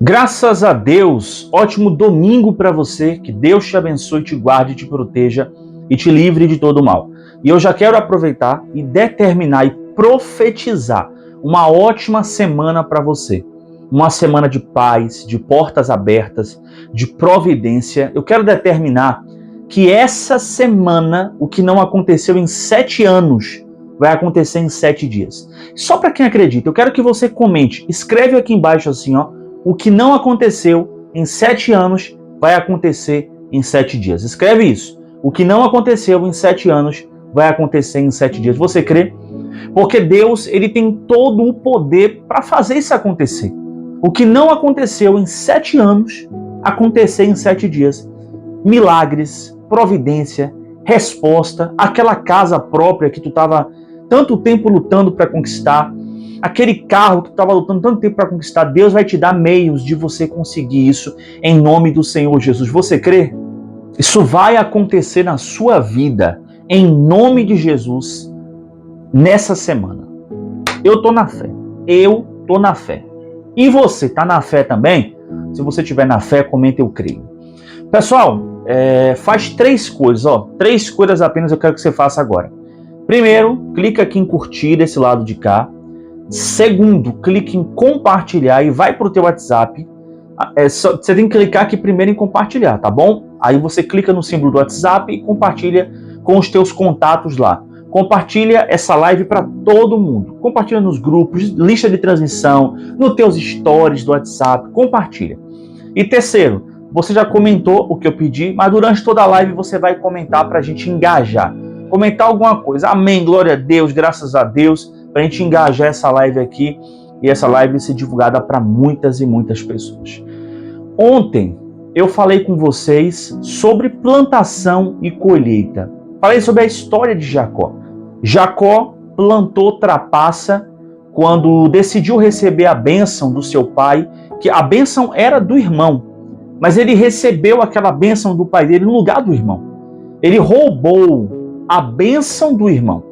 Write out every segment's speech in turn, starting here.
Graças a Deus, ótimo domingo para você, que Deus te abençoe, te guarde, te proteja e te livre de todo mal. E eu já quero aproveitar e determinar e profetizar uma ótima semana para você. Uma semana de paz, de portas abertas, de providência. Eu quero determinar que essa semana, o que não aconteceu em 7 anos, vai acontecer em 7 dias. Só para quem acredita, eu quero que você comente, escreve aqui embaixo assim, ó. O que não aconteceu em 7 anos vai acontecer em 7 dias. Escreve isso. O que não aconteceu em 7 anos vai acontecer em 7 dias. Você crê? Porque Deus, ele tem todo o poder para fazer isso acontecer. O que não aconteceu em 7 anos, acontecer em 7 dias. Milagres, providência, resposta, aquela casa própria que tu estava tanto tempo lutando para conquistar, aquele carro que tu estava lutando tanto tempo para conquistar, Deus vai te dar meios de você conseguir isso em nome do Senhor Jesus. Você crê? Isso vai acontecer na sua vida, em nome de Jesus, nessa semana. Eu tô na fé. Eu tô na fé. E você, tá na fé também? Se você tiver na fé, comenta eu creio. Pessoal, faz 3 coisas, ó. 3 coisas apenas eu quero que você faça agora. Primeiro, clica aqui em curtir desse lado de cá. Segundo, clique em compartilhar e vai para o teu WhatsApp. Você tem que clicar aqui primeiro em compartilhar, tá bom? Aí você clica no símbolo do WhatsApp e compartilha com os teus contatos lá. Compartilha essa live para todo mundo. Compartilha nos grupos, lista de transmissão, nos teus stories do WhatsApp. Compartilha. E terceiro, você já comentou o que eu pedi, mas durante toda a live você vai comentar para a gente engajar. Comentar alguma coisa. Amém, glória a Deus, graças a Deus, para a gente engajar essa live aqui e essa live ser divulgada para muitas e muitas pessoas. Ontem eu falei com vocês sobre plantação e colheita. Falei sobre a história de Jacó. Jacó plantou trapaça quando decidiu receber a bênção do seu pai, que a bênção era do irmão, mas ele recebeu aquela bênção do pai dele no lugar do irmão. Ele roubou a bênção do irmão.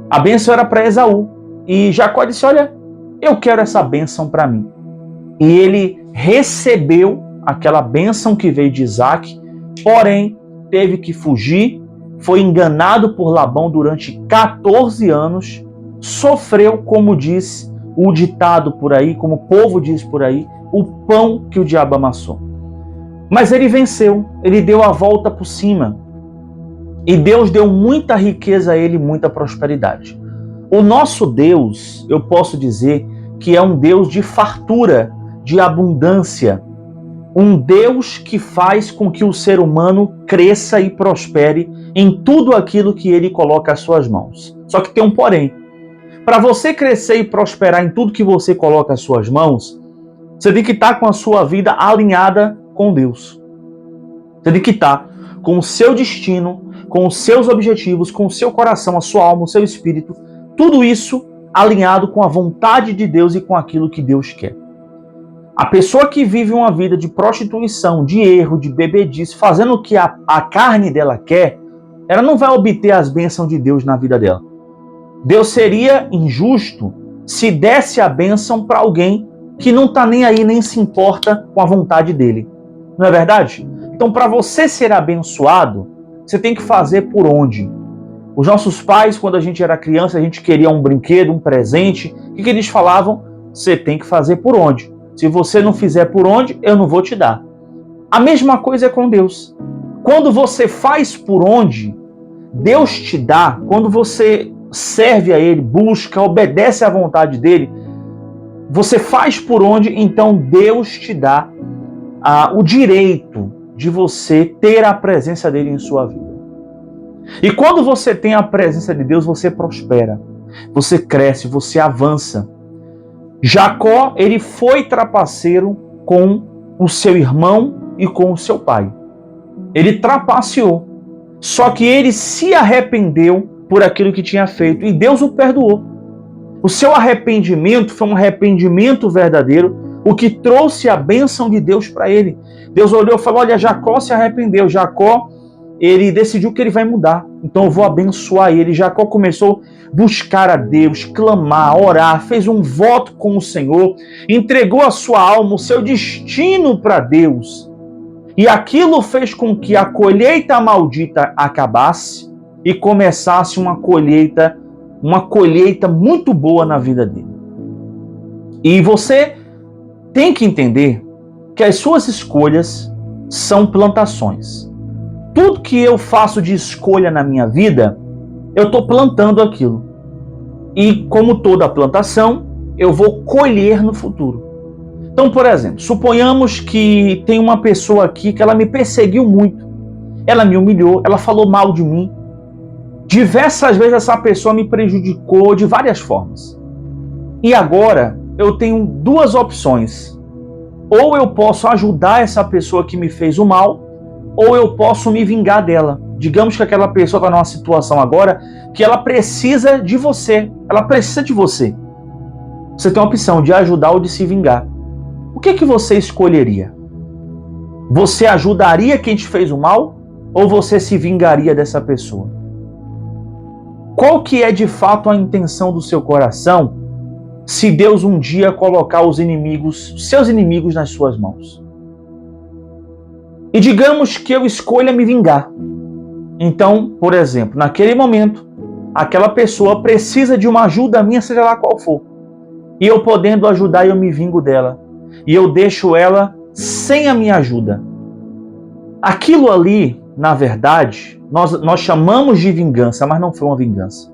A bênção era para Esaú. E Jacó disse, olha, eu quero essa bênção para mim. E ele recebeu aquela bênção que veio de Isaac, porém teve que fugir, foi enganado por Labão durante 14 anos, sofreu, como diz o ditado por aí, como o povo diz por aí, o pão que o diabo amassou. Mas ele venceu, ele deu a volta por cima. E Deus deu muita riqueza a ele, muita prosperidade. O nosso Deus, eu posso dizer que é um Deus de fartura, de abundância. Um Deus que faz com que o ser humano cresça e prospere em tudo aquilo que ele coloca às suas mãos. Só que tem um porém. Para você crescer e prosperar em tudo que você coloca às suas mãos, você tem que estar com a sua vida alinhada com Deus. Você tem que estar com o seu destino, com os seus objetivos, com o seu coração, a sua alma, o seu espírito, tudo isso alinhado com a vontade de Deus e com aquilo que Deus quer. A pessoa que vive uma vida de prostituição, de erro, de bebedice, fazendo o que a carne dela quer, ela não vai obter as bênçãos de Deus na vida dela. Deus seria injusto se desse a bênção para alguém que não está nem aí, nem se importa com a vontade dele. Não é verdade? Então, para você ser abençoado, você tem que fazer por onde? Os nossos pais, quando a gente era criança, a gente queria um brinquedo, um presente. O que eles falavam? Você tem que fazer por onde? Se você não fizer por onde, eu não vou te dar. A mesma coisa é com Deus. Quando você faz por onde, Deus te dá. Quando você serve a Ele, busca, obedece à vontade dEle, você faz por onde, então Deus te dá o direito de você ter a presença dEle em sua vida. E quando você tem a presença de Deus, você prospera, você cresce, você avança. Jacó, ele foi trapaceiro com o seu irmão e com o seu pai. Ele trapaceou. Só que ele se arrependeu por aquilo que tinha feito e Deus o perdoou. O seu arrependimento foi um arrependimento verdadeiro, o que trouxe a bênção de Deus para ele. Deus olhou e falou, olha, Jacó se arrependeu. Jacó, ele decidiu que ele vai mudar. Então eu vou abençoar ele. Jacó começou a buscar a Deus, clamar, orar, fez um voto com o Senhor, entregou a sua alma, o seu destino para Deus. E aquilo fez com que a colheita maldita acabasse e começasse uma colheita muito boa na vida dele. E você tem que entender que as suas escolhas são plantações. Tudo que eu faço de escolha na minha vida, eu estou plantando aquilo. E como toda plantação, eu vou colher no futuro. Então, por exemplo, suponhamos que tem uma pessoa aqui que ela me perseguiu muito. Ela me humilhou, ela falou mal de mim. Diversas vezes essa pessoa me prejudicou de várias formas. E agora eu tenho duas opções. Ou eu posso ajudar essa pessoa que me fez o mal, ou eu posso me vingar dela. Digamos que aquela pessoa está numa situação agora que ela precisa de você. Ela precisa de você. Você tem a opção de ajudar ou de se vingar. O que você escolheria? Você ajudaria quem te fez o mal ou você se vingaria dessa pessoa? Qual que é de fato a intenção do seu coração se Deus um dia colocar os seus inimigos nas suas mãos? E digamos que eu escolha me vingar. Então, por exemplo, naquele momento, aquela pessoa precisa de uma ajuda minha, seja lá qual for. E eu podendo ajudar, eu me vingo dela. E eu deixo ela sem a minha ajuda. Aquilo ali, na verdade, nós chamamos de vingança, mas não foi uma vingança.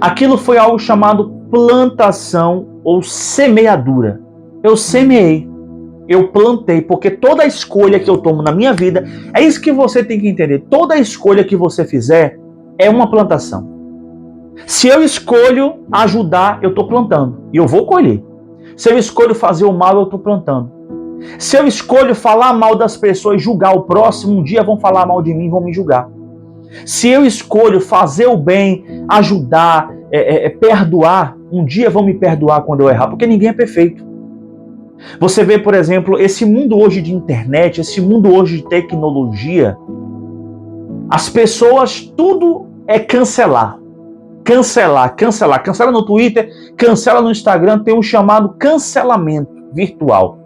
Aquilo foi algo chamado plantação ou semeadura. Eu semeei, eu plantei, porque toda escolha que eu tomo na minha vida, é isso que você tem que entender. Toda escolha que você fizer é uma plantação. Se eu escolho ajudar, eu estou plantando e eu vou colher. Se eu escolho fazer o mal, eu estou plantando. Se eu escolho falar mal das pessoas e julgar o próximo, um dia vão falar mal de mim e vão me julgar. Se eu escolho fazer o bem, ajudar, perdoar, um dia vão me perdoar quando eu errar, porque ninguém é perfeito. Você vê, por exemplo, esse mundo hoje de internet, esse mundo hoje de tecnologia, as pessoas, tudo é cancelar. Cancela no Twitter, cancela no Instagram, tem um chamado cancelamento virtual.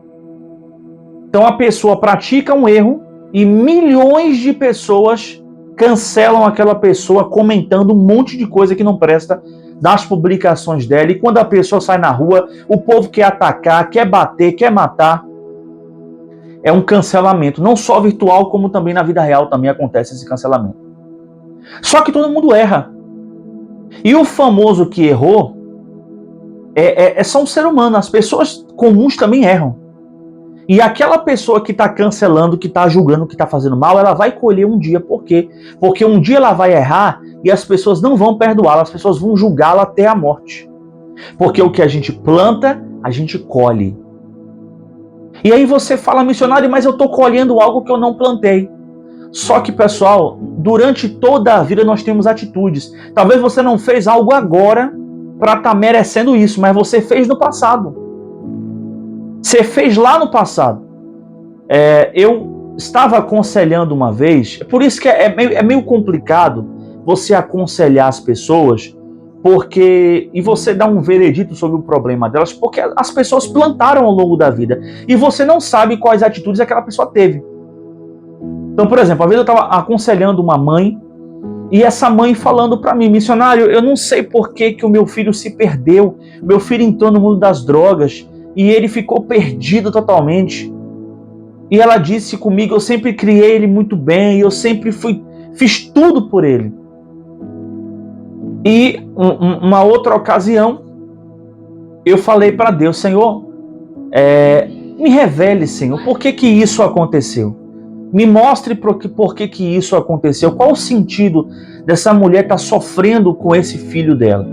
Então a pessoa pratica um erro e milhões de pessoas cancelam aquela pessoa comentando um monte de coisa que não presta das publicações dela. E quando a pessoa sai na rua, o povo quer atacar, quer bater, quer matar. É um cancelamento, não só virtual, como também na vida real também acontece esse cancelamento. Só que todo mundo erra. E o famoso que errou é só um ser humano. As pessoas comuns também erram. E aquela pessoa que está cancelando, que está julgando, que está fazendo mal, ela vai colher um dia. Por quê? Porque um dia ela vai errar e as pessoas não vão perdoá-la, as pessoas vão julgá-la até a morte. Porque o que a gente planta, a gente colhe. E aí você fala, missionário, mas eu estou colhendo algo que eu não plantei. Só que, pessoal, durante toda a vida nós temos atitudes. Talvez você não fez algo agora para estar merecendo isso, mas você fez no passado. Você fez lá no passado. Eu estava aconselhando uma vez, por isso que é meio complicado você aconselhar as pessoas, e você dar um veredito sobre o problema delas, porque as pessoas plantaram ao longo da vida e você não sabe quais atitudes aquela pessoa teve. Então, por exemplo, uma vez eu estava aconselhando uma mãe e essa mãe falando para mim, missionário, eu não sei por que o meu filho se perdeu, meu filho entrou no mundo das drogas e ele ficou perdido totalmente. E ela disse comigo, eu sempre criei ele muito bem, eu sempre fiz tudo por ele. E uma outra ocasião, eu falei para Deus, Senhor, me revele, Senhor, por que isso aconteceu? Me mostre por que isso aconteceu. Qual o sentido dessa mulher estar sofrendo com esse filho dela?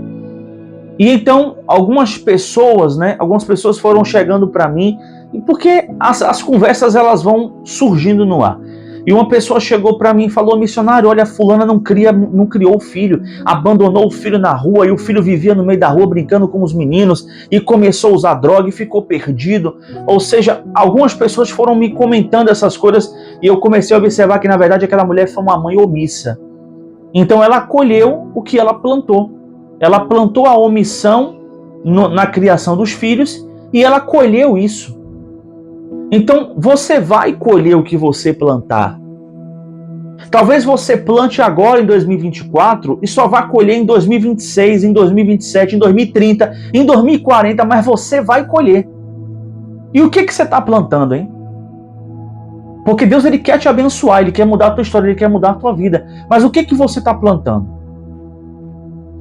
E então, algumas pessoas foram chegando para mim, porque as conversas elas vão surgindo no ar. E uma pessoa chegou para mim e falou: missionário, olha, fulana não criou o filho, abandonou o filho na rua, e o filho vivia no meio da rua brincando com os meninos e começou a usar droga e ficou perdido. Ou seja, algumas pessoas foram me comentando essas coisas e eu comecei a observar que na verdade aquela mulher foi uma mãe omissa. Então ela colheu o que ela plantou. Ela plantou a omissão na criação dos filhos e ela colheu isso. Então você vai colher o que você plantar. Talvez você plante agora em 2024 e só vá colher em 2026, em 2027, em 2030, em 2040, mas você vai colher. E o que você está plantando, hein? Porque Deus, ele quer te abençoar, ele quer mudar a tua história, ele quer mudar a tua vida. Mas o que você está plantando?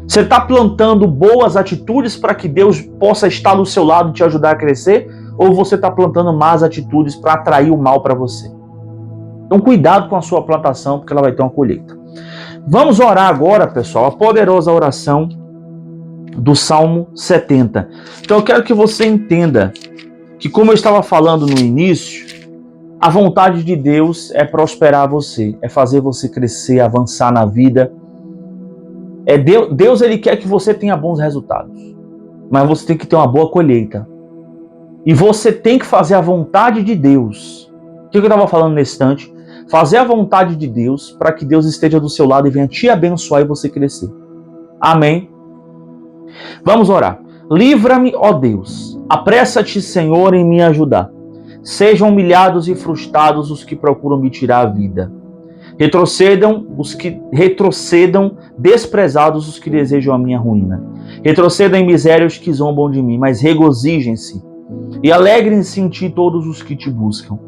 Você está plantando boas atitudes para que Deus possa estar do seu lado e te ajudar a crescer? Ou você está plantando más atitudes para atrair o mal para você? Então cuidado com a sua plantação, porque ela vai ter uma colheita. Vamos orar agora, pessoal, a poderosa oração do Salmo 70. Então eu quero que você entenda que, como eu estava falando no início, a vontade de Deus é prosperar você, é fazer você crescer, avançar na vida. Deus, ele quer que você tenha bons resultados, mas você tem que ter uma boa colheita. E você tem que fazer a vontade de Deus. O que eu estava falando nesse instante? Fazer a vontade de Deus para que Deus esteja do seu lado e venha te abençoar e você crescer. Amém? Vamos orar. Livra-me, ó Deus. Apressa-te, Senhor, em me ajudar. Sejam humilhados e frustrados os que procuram me tirar a vida. Retrocedam, desprezados os que desejam a minha ruína. Retrocedam em miséria os que zombam de mim, mas regozijem-se e alegrem-se em ti todos os que te buscam.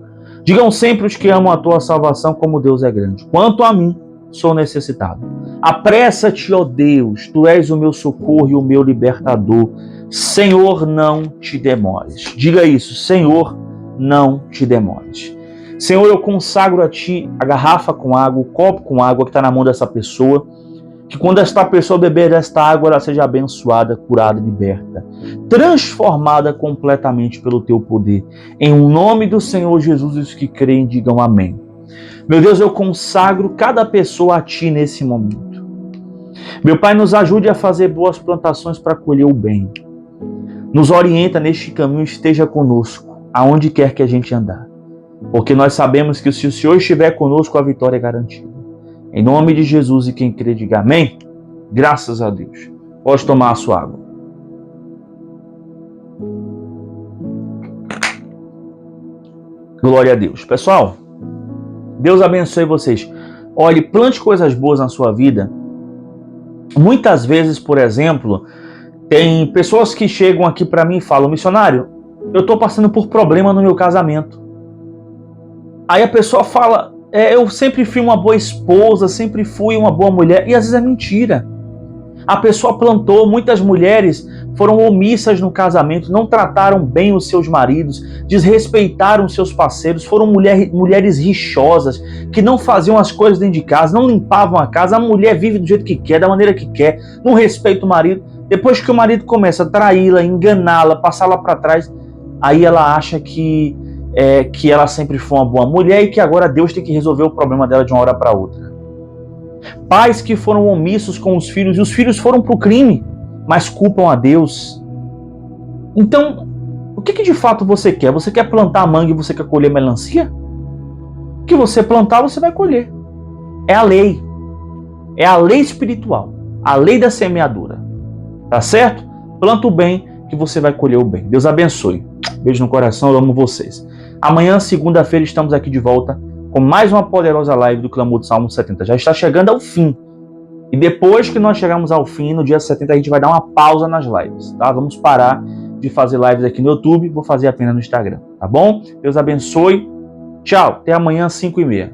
Digam sempre os que amam a tua salvação, como Deus é grande. Quanto a mim, sou necessitado. Apressa-te, ó Deus, tu és o meu socorro e o meu libertador. Senhor, não te demores. Diga isso, Senhor, não te demores. Senhor, eu consagro a ti a garrafa com água, o copo com água que está na mão dessa pessoa, que quando esta pessoa beber desta água, ela seja abençoada, curada, liberta, transformada completamente pelo teu poder. Em nome do Senhor Jesus, os que creem, digam amém. Meu Deus, eu consagro cada pessoa a ti nesse momento. Meu Pai, nos ajude a fazer boas plantações para colher o bem. Nos orienta neste caminho, esteja conosco, aonde quer que a gente andar. Porque nós sabemos que se o Senhor estiver conosco, a vitória é garantida. Em nome de Jesus, e quem crê, diga amém. Graças a Deus. Pode tomar a sua água. Glória a Deus. Pessoal, Deus abençoe vocês. Olhe, plante coisas boas na sua vida. Muitas vezes, por exemplo, tem pessoas que chegam aqui para mim e falam: missionário, eu estou passando por problema no meu casamento. Aí a pessoa fala: eu sempre fui uma boa esposa, sempre fui uma boa mulher. E às vezes é mentira. A pessoa plantou, muitas mulheres foram omissas no casamento, não trataram bem os seus maridos, desrespeitaram seus parceiros, foram mulheres rixosas, que não faziam as coisas dentro de casa, não limpavam a casa. A mulher vive do jeito que quer, da maneira que quer, não respeita o marido. Depois que o marido começa a traí-la, enganá-la, passá-la para trás, aí ela acha que ela sempre foi uma boa mulher e que agora Deus tem que resolver o problema dela de uma hora para outra. Pais que foram omissos com os filhos, e os filhos foram para o crime, mas culpam a Deus. Então, o que de fato você quer? Você quer plantar manga e você quer colher melancia? O que você plantar, você vai colher. É a lei. É a lei espiritual. A lei da semeadura. Tá certo? Planta o bem que você vai colher o bem. Deus abençoe. Beijo no coração, eu amo vocês. Amanhã, segunda-feira, estamos aqui de volta com mais uma poderosa live do Clamor do Salmo 70. Já está chegando ao fim. E depois que nós chegarmos ao fim, no dia 70, a gente vai dar uma pausa nas lives, tá? Vamos parar de fazer lives aqui no YouTube, vou fazer apenas no Instagram, tá bom? Deus abençoe. Tchau, até amanhã, 5h30.